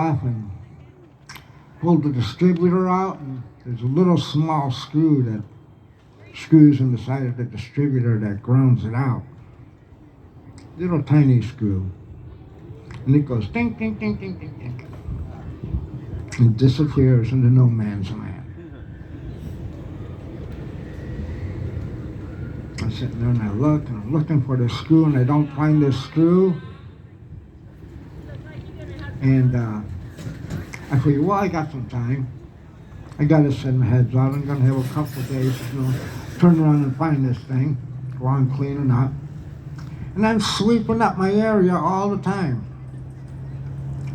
off and pulled the distributor out, and there's a little small screw that screws in the side of the distributor that grounds it out. Little tiny screw. And it goes ding, ding, ding, ding, ding, ding. And disappears into no man's land. I'm sitting there and I look, and I'm looking for the screw, and I don't find this screw. And I figure, well, I got some time. I got to send my heads out. I'm going to have a couple of days to turn around and find this thing while I'm cleaning up. And I'm sweeping up my area all the time.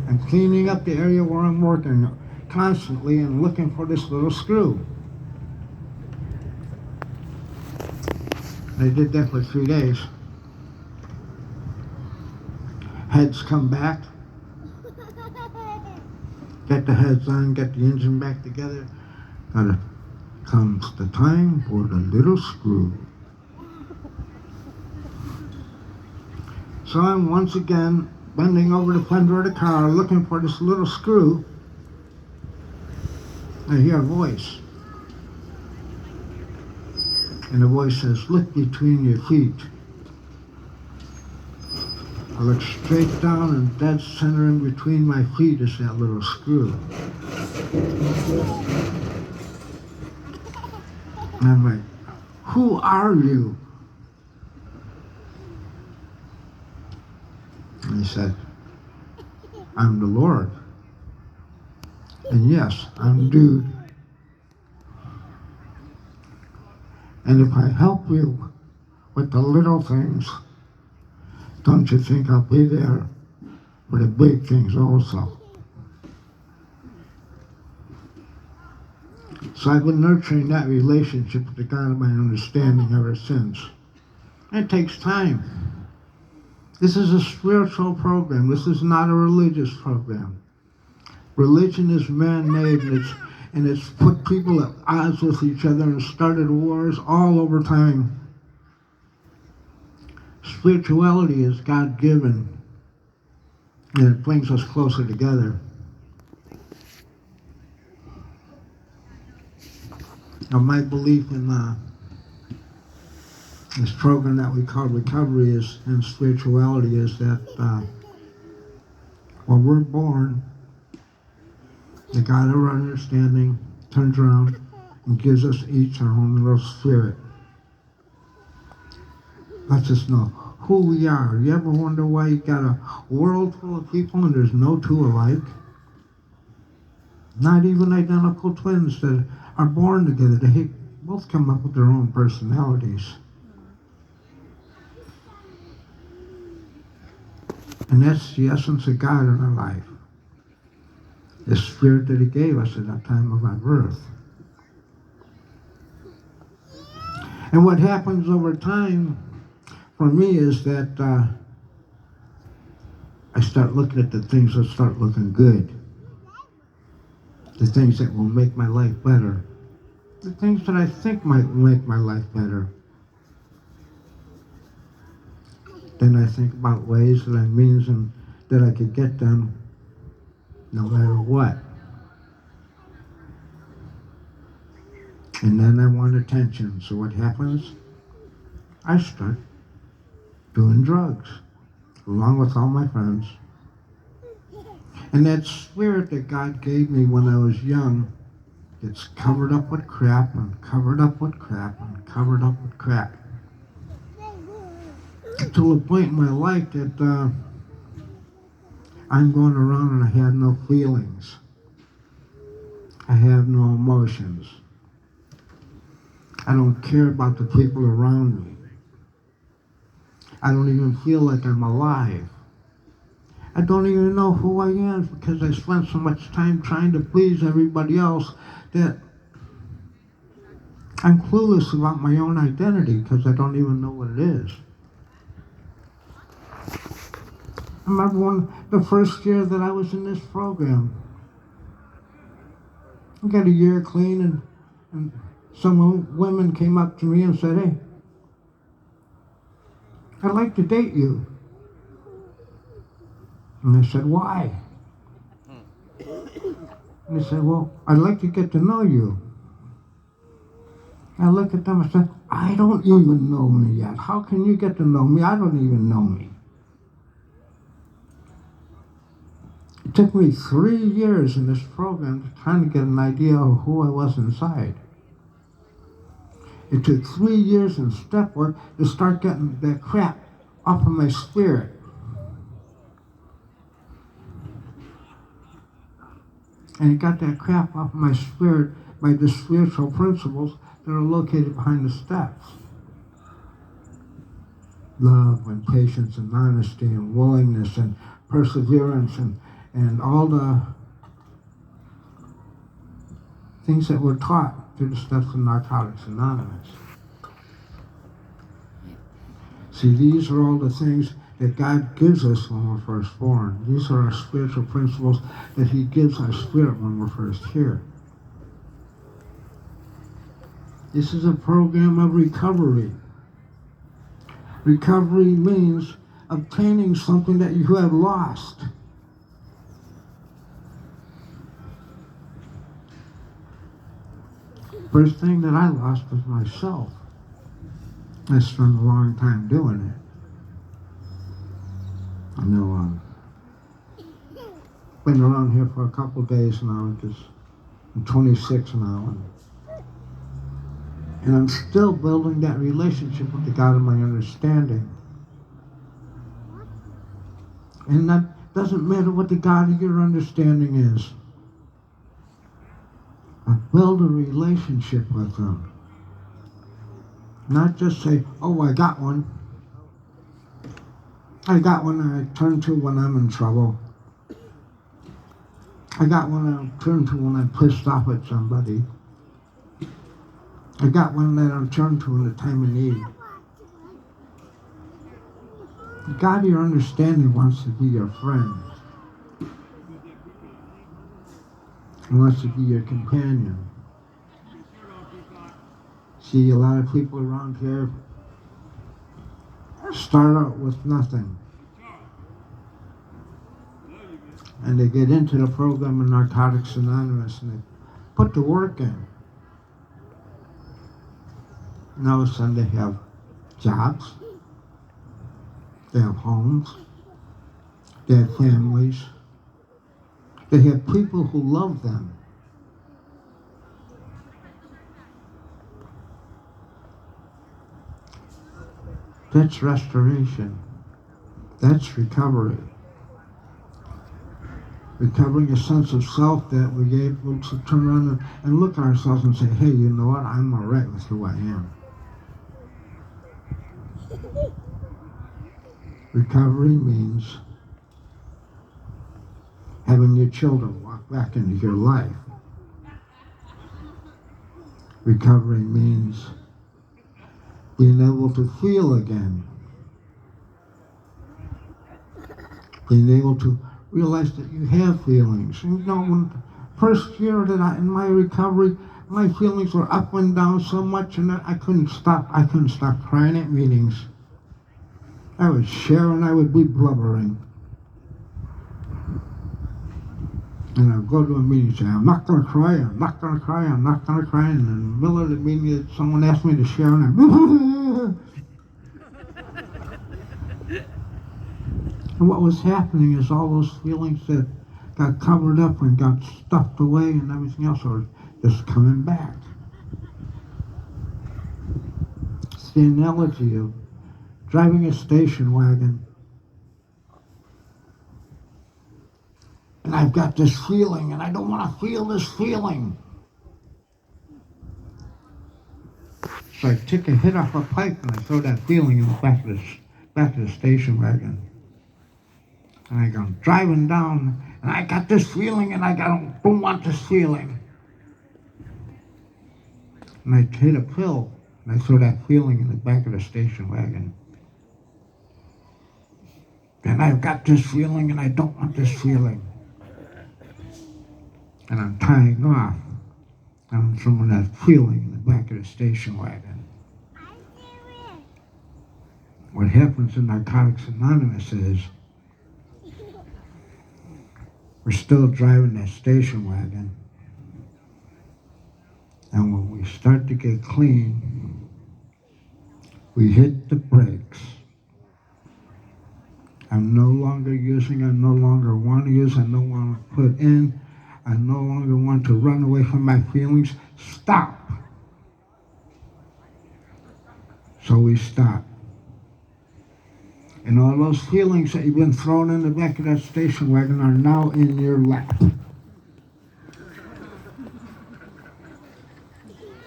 I'm cleaning up the area where I'm working constantly and looking for this little screw. And I did that for 3 days. Heads come back. Get the heads on, get the engine back together. Comes the time for the little screw. So I'm once again bending over the fender of the car looking for this little screw. I hear a voice. And the voice says, look between your feet. I look straight down, and dead center in between my feet is that little screw. And I'm like, who are you? And he said, I'm the Lord. And yes, I'm dude. And if I help you with the little things, don't you think I'll be there for the big things also? So I've been nurturing that relationship with the God of my understanding ever since. And it takes time. This is a spiritual program. This is not a religious program. Religion is man-made, and it's put people at odds with each other and started wars all over time. Spirituality is God-given, and it brings us closer together. Now, my belief in this program that we call recovery and spirituality is that when we're born, the God of our understanding turns around and gives us each our own little spirit. Lets us know who we are. You ever wonder why you got a world full of people and there's no two alike? Not even identical twins that are born together. They both come up with their own personalities. And that's the essence of God in our life. The spirit that He gave us at that time of our birth. And what happens over time for me is that I start looking at the things that start looking good. The things that will make my life better. The things that I think might make my life better. Then I think about ways and means and that I could get them no matter what. And then I want attention. So what happens? I start doing drugs, along with all my friends. And that spirit that God gave me when I was young gets covered up with crap and covered up with crap and covered up with crap. To a point in my life that I'm going around and I have no feelings. I have no emotions. I don't care about the people around me. I don't even feel like I'm alive. I don't even know who I am because I spent so much time trying to please everybody else that I'm clueless about my own identity because I don't even know what it is. I remember the first year that I was in this program. I got a year clean, and some women came up to me and said, hey, I'd like to date you. And I said, why? And they say, well, I'd like to get to know you. I look at them and say, I don't even know me yet. How can you get to know me? I don't even know me. It took me 3 years in this program to kind of get an idea of who I was inside. It took 3 years in step work to start getting that crap off of my spirit. And it got that crap off of my spirit by the spiritual principles that are located behind the steps. Love and patience and honesty and willingness and perseverance and all the things that were taught through the steps of Narcotics Anonymous. See, these are all the things that God gives us when we're first born. These are our spiritual principles that He gives our spirit when we're first here. This is a program of recovery. Recovery means obtaining something that you have lost. First thing that I lost was myself. I spent a long time doing it. I know I've been around here for a couple of days now. I'm 26 now. And I'm still building that relationship with the God of my understanding. And that doesn't matter what the God of your understanding is. I build a relationship with Him. Not just say, oh, I got one. I got one I turn to when I'm in trouble. I got one I turn to when I'm pissed off at somebody. I got one that I'm turned to in the time of need. The God of your understanding wants to be your friend. He wants to be your companion. See, a lot of people around here start out with nothing. And they get into the program of Narcotics Anonymous and they put the work in. And all of a sudden they have jobs, they have homes, they have families, they have people who love them. That's restoration. That's recovery. Recovering a sense of self that we're able to turn around and look at ourselves and say, hey, you know what? I'm all right with who I am. Recovery means having your children walk back into your life. Recovery means being able to feel again. Being able to realize that you have feelings. And you know, when first year that in my recovery, my feelings were up and down so much and I couldn't stop crying at meetings. I would share and I would be blubbering. And I'd go to a meeting and say, I'm not going to cry, I'm not going to cry, I'm not going to cry. And in the middle of the meeting, someone asked me to share and And what was happening is all those feelings that got covered up and got stuffed away and everything else were just coming back. It's the analogy of driving a station wagon. And I've got this feeling, and I don't want to feel this feeling. So I take a hit off a pipe, and I throw that feeling in the back of the station wagon. And I go driving down, and I got this feeling, and I don't want this feeling. And I hit a pill, and I throw that feeling in the back of the station wagon. And I've got this feeling, and I don't want this feeling. And I'm tying off. I'm throwing that feeling in the back of the station wagon. What happens in Narcotics Anonymous is We're still driving that station wagon. And when we start to get clean, we hit the brakes. I'm no longer using, I no longer want to use, I no longer put in, I no longer want to run away from my feelings. Stop. So we stop. And all those feelings that you've been thrown in the back of that station wagon are now in your lap.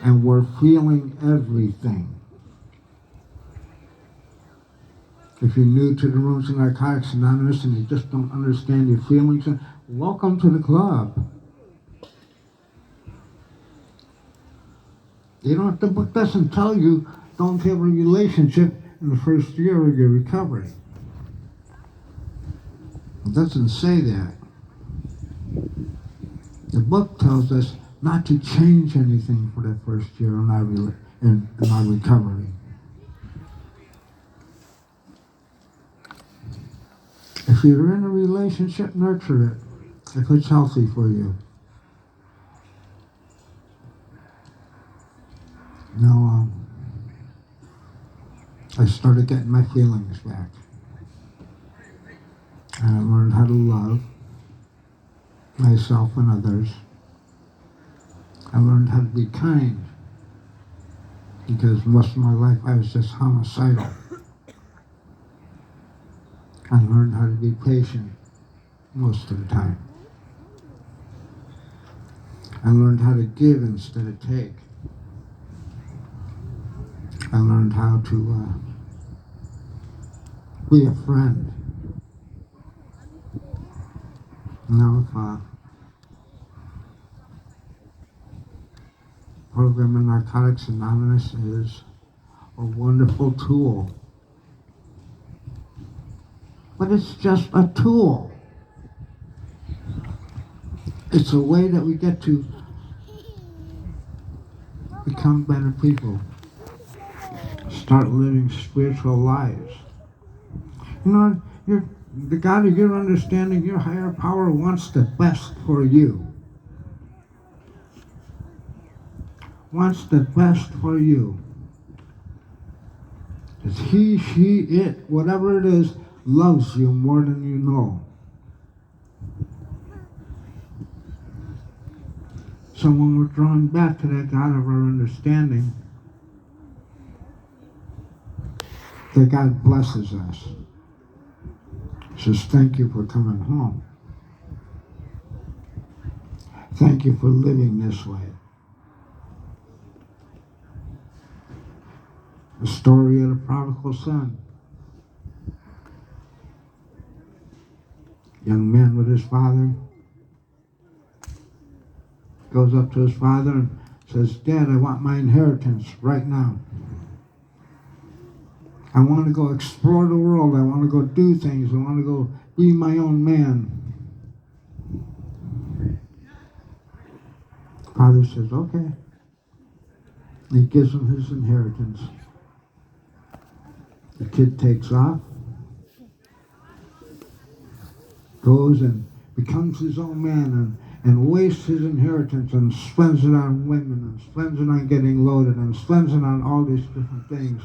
And we're feeling everything. If you're new to the Rooms of Narcotics Anonymous and you just don't understand your feelings, welcome to the club. You know, the book doesn't tell you don't have a relationship in the first year of your recovery. It doesn't say that. The book tells us not to change anything for that first year in our recovery. If you're in a relationship, nurture it if it's healthy for you. Now, I started getting my feelings back. And I learned how to love myself and others. I learned how to be kind, because most of my life I was just homicidal. I learned how to be patient most of the time. I learned how to give instead of take. I learned how to be a friend. Now, if program in Narcotics Anonymous is a wonderful tool, but it's just a tool. It's a way that we get to become better people, start living spiritual lives. You know, the God of your understanding, your higher power wants the best for you. Wants the best for you. It's he, she, it, whatever it is, loves you more than you know. So when we're drawn back to that God of our understanding, that God blesses us. Says, thank you for coming home. Thank you for living this way. The story of the prodigal son. Young man with his father goes up to his father and says, Dad, I want my inheritance right now. I want to go explore the world. I want to go do things. I want to go be my own man. Father says, okay. He gives him his inheritance. The kid takes off, goes and becomes his own man and wastes his inheritance and spends it on women and spends it on getting loaded and spends it on all these different things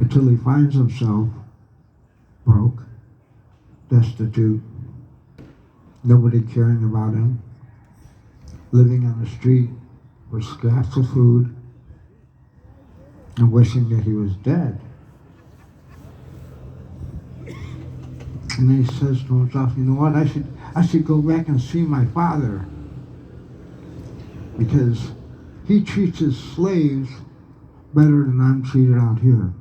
until he finds himself broke, destitute, nobody caring about him, living on the street with scraps of food and wishing that he was dead. And then he says to himself, you know what, I should go back and see my father, because he treats his slaves better than I'm treated out here.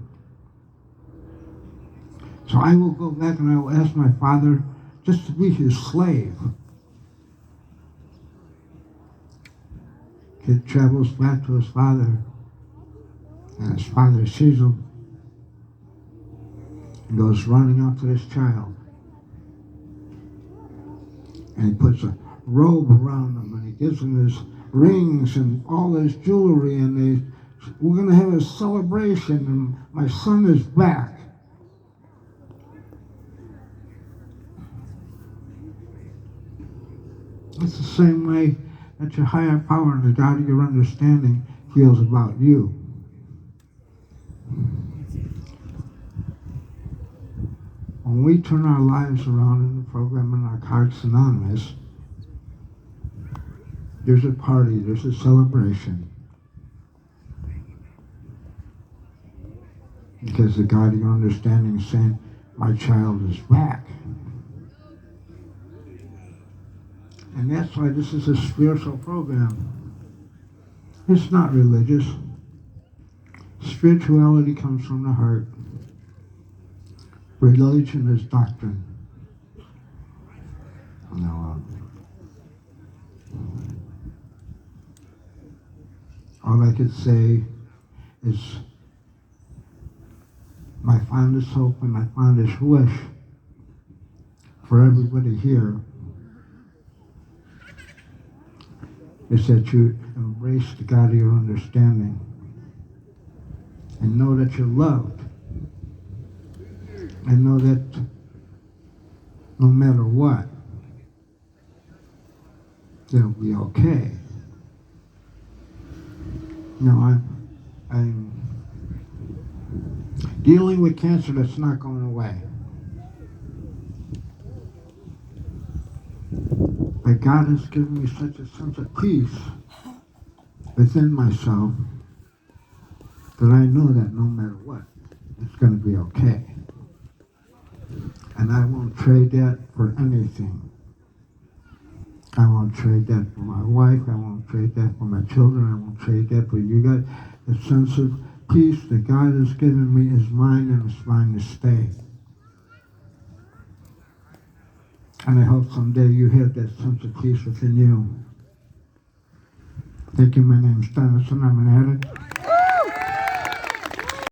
So I will go back and I will ask my father just to be his slave. Kid travels back to his father, and his father sees him and goes running up to this child. And he puts a robe around him and he gives him his rings and all his jewelry, and we're going to have a celebration and my son is back. It's the same way that your higher power and the God of your understanding feels about you. When we turn our lives around in the program in Narcotics Anonymous, there's a party, there's a celebration. Because the God of your understanding is saying, my child is back. And that's why this is a spiritual program. It's not religious. Spirituality comes from the heart. Religion is doctrine. No, all I could say is my fondest hope and my fondest wish for everybody here is that you embrace the God of your understanding and know that you're loved and know that no matter what, it'll be okay. You know, I'm dealing with cancer that's not going away. But God has given me such a sense of peace within myself that I know that no matter what, it's going to be okay. And I won't trade that for anything. I won't trade that for my wife. I won't trade that for my children. I won't trade that for you guys. The sense of peace that God has given me is mine, and it's mine to stay. And I hope someday you have that sense of peace within you. Thank you. My name's Dennis, and I'm an addict.